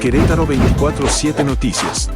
Querétaro 24/7 Noticias.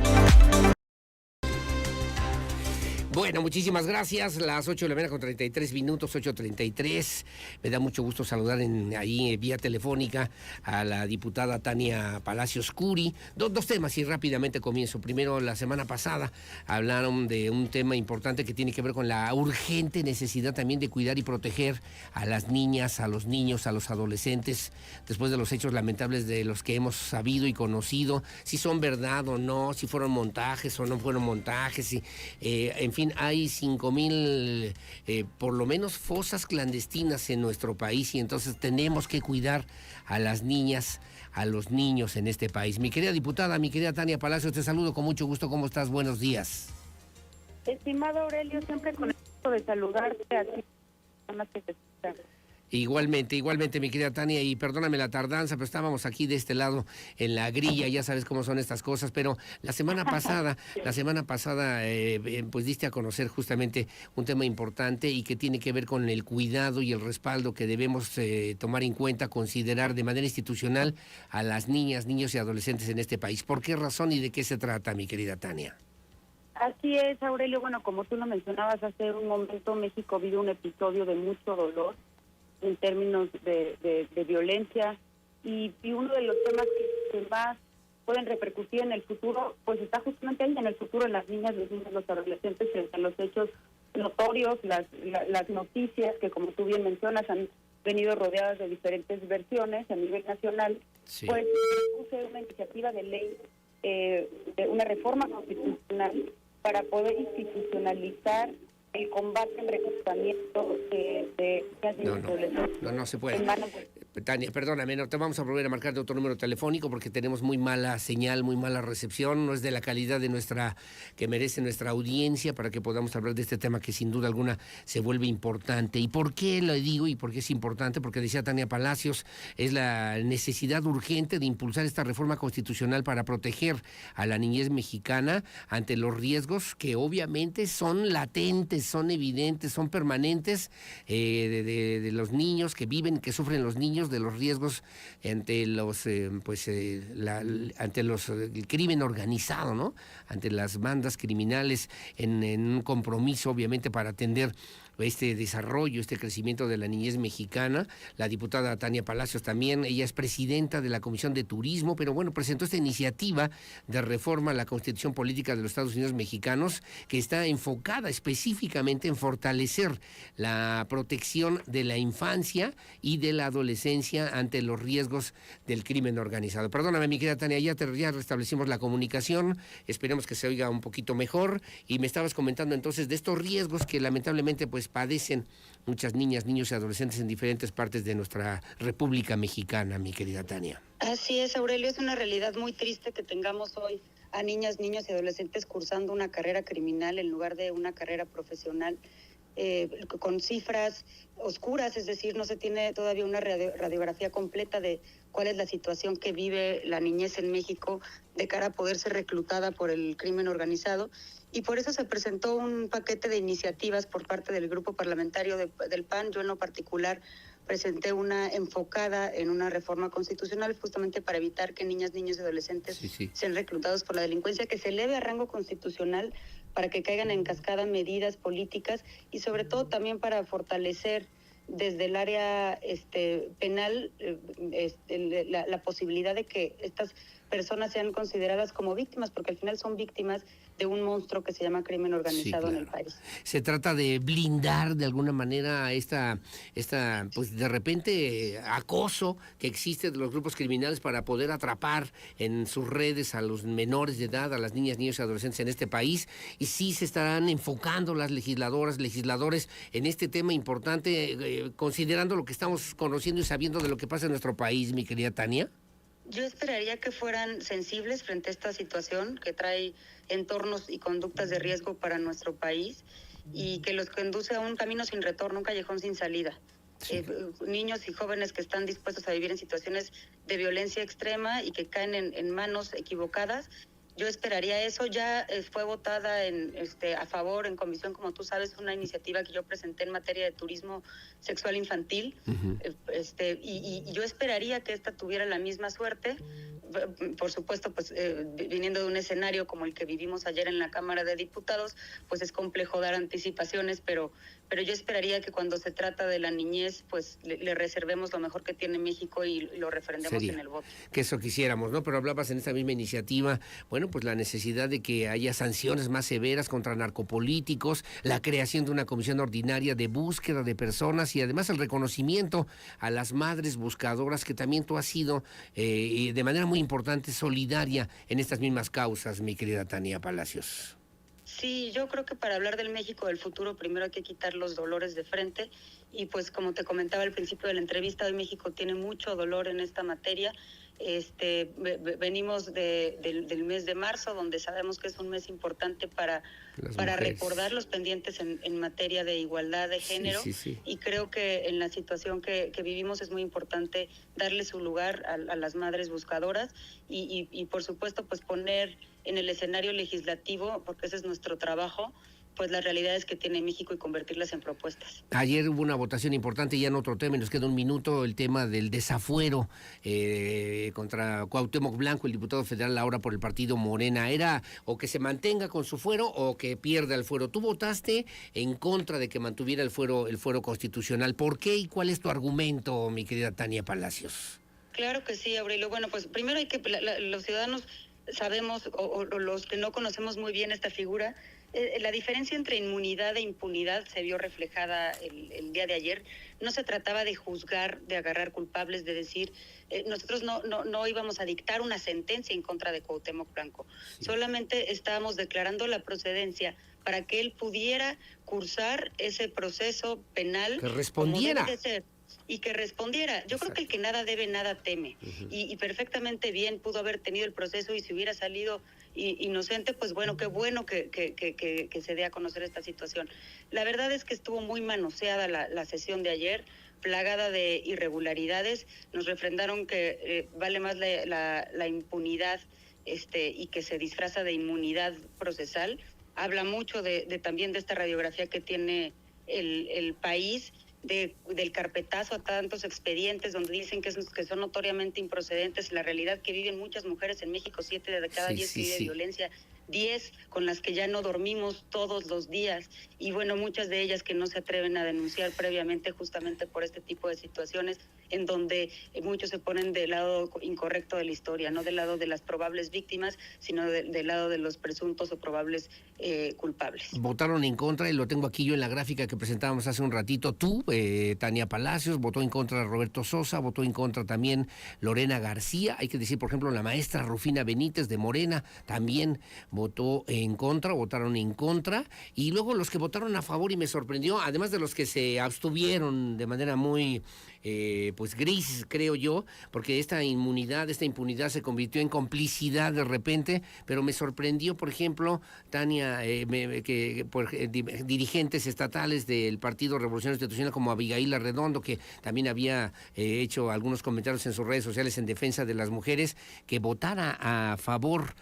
Bueno, muchísimas gracias. Las 8 de la mañana con 33 minutos, 8:33. Me da mucho gusto saludar ahí vía telefónica a la diputada Tania Palacios Curi. Dos temas y rápidamente comienzo. Primero, la semana pasada hablaron de un tema importante que tiene que ver con la urgente necesidad también de cuidar y proteger a las niñas, a los niños, a los adolescentes, después de los hechos lamentables de los que hemos sabido y conocido, si son verdad o no, si fueron montajes o no fueron montajes, en fin, hay 5,000 por lo menos fosas clandestinas en nuestro país y entonces tenemos que cuidar a las niñas, a los niños en este país. Mi querida diputada, mi querida Tania Palacios, te saludo con mucho gusto. ¿Cómo estás? Buenos días. Estimado Aurelio, siempre con el gusto de saludarte a ti, personas que te escuchan. Igualmente, mi querida Tania, y perdóname la tardanza, pero estábamos aquí de este lado en la grilla, ya sabes cómo son estas cosas, pero la semana pasada, pues diste a conocer justamente un tema importante y que tiene que ver con el cuidado y el respaldo que debemos tomar en cuenta, considerar de manera institucional a las niñas, niños y adolescentes en este país. ¿Por qué razón y de qué se trata, mi querida Tania? Así es, Aurelio. Bueno, como tú lo mencionabas hace un momento, México vive un episodio de mucho dolor en términos de violencia y uno de los temas que más pueden repercutir en el futuro, pues está justamente ahí en el futuro, en las niñas, los niños, los adolescentes, en los hechos notorios, las noticias que, como tú bien mencionas, han venido rodeadas de diferentes versiones a nivel nacional. Sí. Pues puse una iniciativa de ley, de una reforma constitucional para poder institucionalizar el combate, el reclutamiento de No se puede. Tania, perdóname, no te vamos a volver a marcar de otro número telefónico porque tenemos muy mala señal, muy mala recepción, no es de la calidad de que merece nuestra audiencia para que podamos hablar de este tema que sin duda alguna se vuelve importante. ¿Y por qué lo digo y por qué es importante? Porque decía Tania Palacios, es la necesidad urgente de impulsar esta reforma constitucional para proteger a la niñez mexicana ante los riesgos que obviamente son latentes, son evidentes, son permanentes, de los niños que viven, que sufren los niños, de los riesgos ante el crimen organizado, ¿no? Ante las bandas criminales en un compromiso, obviamente, para atender este desarrollo, este crecimiento de la niñez mexicana. La diputada Tania Palacios también, ella es presidenta de la Comisión de Turismo, pero bueno, presentó esta iniciativa de reforma a la Constitución Política de los Estados Unidos Mexicanos, que está enfocada específicamente en fortalecer la protección de la infancia y de la adolescencia ante los riesgos del crimen organizado. Perdóname, mi querida Tania, ya restablecimos la comunicación, esperemos que se oiga un poquito mejor, y me estabas comentando entonces de estos riesgos que lamentablemente pues padecen muchas niñas, niños y adolescentes en diferentes partes de nuestra República Mexicana, mi querida Tania. Así es, Aurelio, es una realidad muy triste que tengamos hoy a niñas, niños y adolescentes cursando una carrera criminal en lugar de una carrera profesional, con cifras oscuras, es decir, no se tiene todavía una radiografía completa de cuál es la situación que vive la niñez en México de cara a poder ser reclutada por el crimen organizado. Y por eso se presentó un paquete de iniciativas por parte del grupo parlamentario del PAN. Yo en lo particular presenté una enfocada en una reforma constitucional justamente para evitar que niñas, niños y adolescentes sean reclutados por la delincuencia, que se eleve a rango constitucional para que caigan en cascada medidas políticas y sobre todo también para fortalecer desde el área penal la posibilidad de que estas personas sean consideradas como víctimas, porque al final son víctimas de un monstruo que se llama crimen organizado en el país. Se trata de blindar de alguna manera esta pues de repente acoso que existe de los grupos criminales para poder atrapar en sus redes a los menores de edad, a las niñas, niños y adolescentes en este país, y sí se estarán enfocando las legisladoras, legisladores en este tema importante, considerando lo que estamos conociendo y sabiendo de lo que pasa en nuestro país, mi querida Tania. Yo esperaría que fueran sensibles frente a esta situación que trae entornos y conductas de riesgo para nuestro país y que los conduce a un camino sin retorno, un callejón sin salida. Sí. Niños y jóvenes que están dispuestos a vivir en situaciones de violencia extrema y que caen en manos equivocadas. Yo esperaría eso. Ya fue votada a favor en comisión, como tú sabes, una iniciativa que yo presenté en materia de turismo sexual infantil. Uh-huh. Y yo esperaría que esta tuviera la misma suerte. por supuesto, pues viniendo de un escenario como el que vivimos ayer en la Cámara de Diputados, pues es complejo dar anticipaciones, pero yo esperaría que cuando se trata de la niñez, pues le reservemos lo mejor que tiene México y lo refrendemos en el voto. Que eso quisiéramos, ¿no? Pero hablabas en esta misma iniciativa, bueno, pues la necesidad de que haya sanciones más severas contra narcopolíticos, la creación de una comisión ordinaria de búsqueda de personas y además el reconocimiento a las madres buscadoras, que también tú has sido de manera muy importante solidaria en estas mismas causas, mi querida Tania Palacios. Sí, yo creo que para hablar del México del futuro primero hay que quitar los dolores de frente y pues como te comentaba al principio de la entrevista, hoy México tiene mucho dolor en esta materia. Venimos del mes de marzo, donde sabemos que es un mes importante para recordar los pendientes en materia de igualdad de género, y creo que en la situación que vivimos es muy importante darle su lugar a las madres buscadoras y por supuesto pues poner en el escenario legislativo, porque ese es nuestro trabajo, pues las realidades que tiene México y convertirlas en propuestas. Ayer hubo una votación importante, ya en otro tema, y nos queda un minuto, el tema del desafuero contra Cuauhtémoc Blanco, el diputado federal ahora por el partido Morena. Era o que se mantenga con su fuero o que pierda el fuero. Tú votaste en contra de que mantuviera el fuero constitucional. ¿Por qué y cuál es tu argumento, mi querida Tania Palacios? Claro que sí, Aurelio. Bueno, pues primero hay que, los ciudadanos sabemos, o los que no conocemos muy bien esta figura, la diferencia entre inmunidad e impunidad se vio reflejada el día de ayer. No se trataba de juzgar, de agarrar culpables, de decir, nosotros no íbamos a dictar una sentencia en contra de Cuauhtémoc Blanco. Sí. Solamente estábamos declarando la procedencia para que él pudiera cursar ese proceso penal. Que respondiera. Como debe de ser. Y que respondiera. Yo creo que el que nada debe, nada teme. Y perfectamente bien pudo haber tenido el proceso, y si hubiera salido inocente, pues bueno, qué bueno que se dé a conocer esta situación. La verdad es que estuvo muy manoseada la sesión de ayer, plagada de irregularidades. Nos refrendaron que vale más la impunidad y que se disfraza de inmunidad procesal. Habla mucho también de esta radiografía que tiene el país, del carpetazo a tantos expedientes donde dicen que son notoriamente improcedentes. La realidad que viven muchas mujeres en México, 7 de cada 10 vive violencia, 10 con las que ya no dormimos todos los días, y bueno, muchas de ellas que no se atreven a denunciar previamente justamente por este tipo de situaciones en donde muchos se ponen del lado incorrecto de la historia, no del lado de las probables víctimas, sino del lado de los presuntos o probables culpables. Votaron en contra, y lo tengo aquí yo en la gráfica que presentábamos hace un ratito. Tú, Tania Palacios, votó en contra Roberto Sosa, votó en contra también Lorena García. Hay que decir, por ejemplo, la maestra Rufina Benítez de Morena también votó en contra, votaron en contra, y luego los que votaron a favor, y me sorprendió, además de los que se abstuvieron de manera muy pues gris, creo yo, porque esta impunidad se convirtió en complicidad de repente, pero me sorprendió, por ejemplo, Tania, que dirigentes estatales del Partido Revolucionario Institucional como Abigail Arredondo, que también había hecho algunos comentarios en sus redes sociales en defensa de las mujeres, que votara a favor,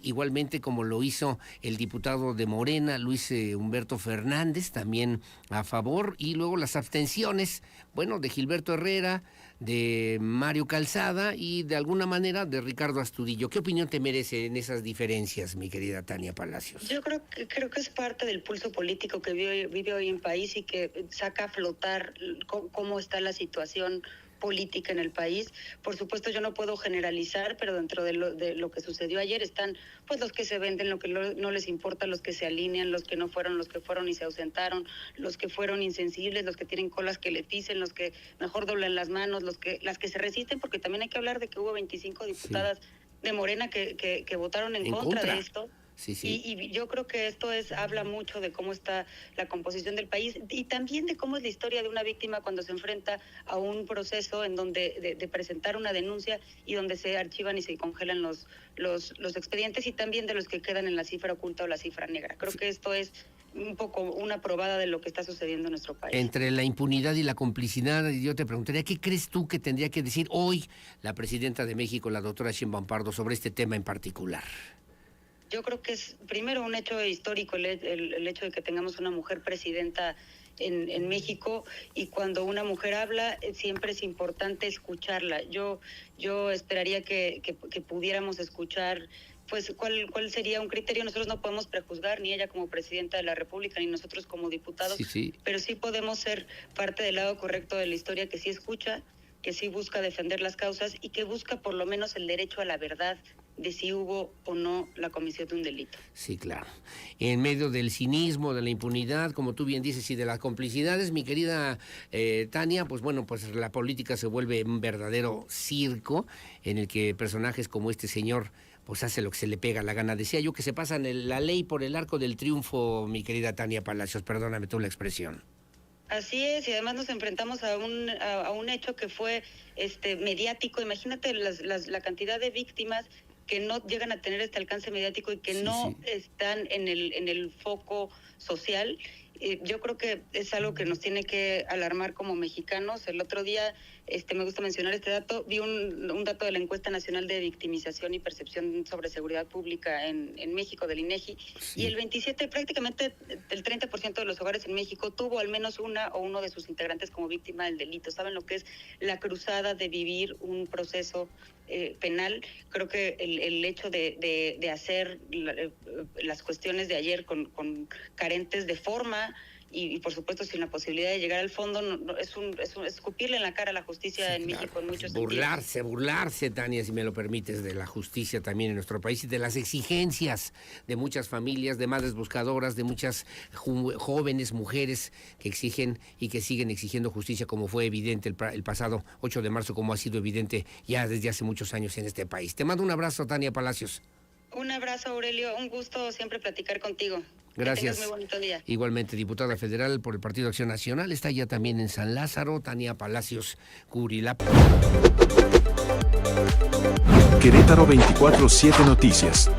igualmente como lo hizo el diputado de Morena, Luis Humberto Fernández, también a favor, y luego las abstenciones, bueno, de Gilberto Herrera, de Mario Calzada y de alguna manera de Ricardo Astudillo. ¿Qué opinión te merecen esas diferencias, mi querida Tania Palacios? Yo creo que es parte del pulso político que vive hoy en país y que saca a flotar cómo está la situación política en el país. Por supuesto, yo no puedo generalizar, pero dentro de lo que sucedió ayer están pues los que se venden, lo que no les importa, los que se alinean, los que no fueron, los que fueron y se ausentaron, los que fueron insensibles, los que tienen colas que le pisen, los que mejor doblan las manos, las que se resisten, porque también hay que hablar de que hubo 25 diputadas de Morena que votaron en contra de esto. Sí. Y yo creo que esto habla mucho de cómo está la composición del país y también de cómo es la historia de una víctima cuando se enfrenta a un proceso en donde de presentar una denuncia y donde se archivan y se congelan los expedientes, y también de los que quedan en la cifra oculta o la cifra negra. Creo que esto es un poco una probada de lo que está sucediendo en nuestro país. Entre la impunidad y la complicidad, yo te preguntaría, ¿qué crees tú que tendría que decir hoy la presidenta de México, la doctora Sheinbaum Pardo, sobre este tema en particular? Yo creo que es primero un hecho histórico el hecho de que tengamos una mujer presidenta en México, y cuando una mujer habla siempre es importante escucharla. Yo esperaría que pudiéramos escuchar pues cuál sería un criterio. Nosotros no podemos prejuzgar, ni ella como presidenta de la República, ni nosotros como diputados, Sí. pero sí podemos ser parte del lado correcto de la historia, que sí escucha, que sí busca defender las causas y que busca por lo menos el derecho a la verdad de si hubo o no la comisión de un delito. Sí, claro. En medio del cinismo, de la impunidad, como tú bien dices, y de las complicidades, mi querida Tania, pues bueno, pues la política se vuelve un verdadero circo en el que personajes como este señor pues hace lo que se le pega la gana. Decía yo que se pasan la ley por el arco del triunfo, mi querida Tania Palacios, perdóname tú la expresión. Así es, y además nos enfrentamos a un hecho que fue mediático. Imagínate la cantidad de víctimas que no llegan a tener este alcance mediático y que no están en el foco social. Yo creo que es algo que nos tiene que alarmar como mexicanos. El otro día, me gusta mencionar este dato, vi un dato de la Encuesta Nacional de Victimización y Percepción sobre Seguridad Pública en México, del INEGI, y el 27, prácticamente el 30% de los hogares en México tuvo al menos una o uno de sus integrantes como víctima del delito. ¿Saben lo que es la cruzada de vivir un proceso penal? Creo que el hecho de hacer las cuestiones de ayer con carentes de forma y por supuesto sin la posibilidad de llegar al fondo, es escupirle en la cara a la justicia en México en muchos sentidos. Burlarse, Tania, si me lo permites, de la justicia también en nuestro país y de las exigencias de muchas familias, de madres buscadoras, de muchas jóvenes mujeres que exigen y que siguen exigiendo justicia, como fue evidente el pasado 8 de marzo, como ha sido evidente ya desde hace muchos años en este país. Te mando un abrazo, Tania Palacios. Un abrazo, Aurelio. Un gusto siempre platicar contigo. Gracias. Que tengas muy bonito día. Igualmente, diputada federal por el Partido Acción Nacional, está ya también en San Lázaro, Tania Palacios Curilap. Querétaro 24/7 Noticias.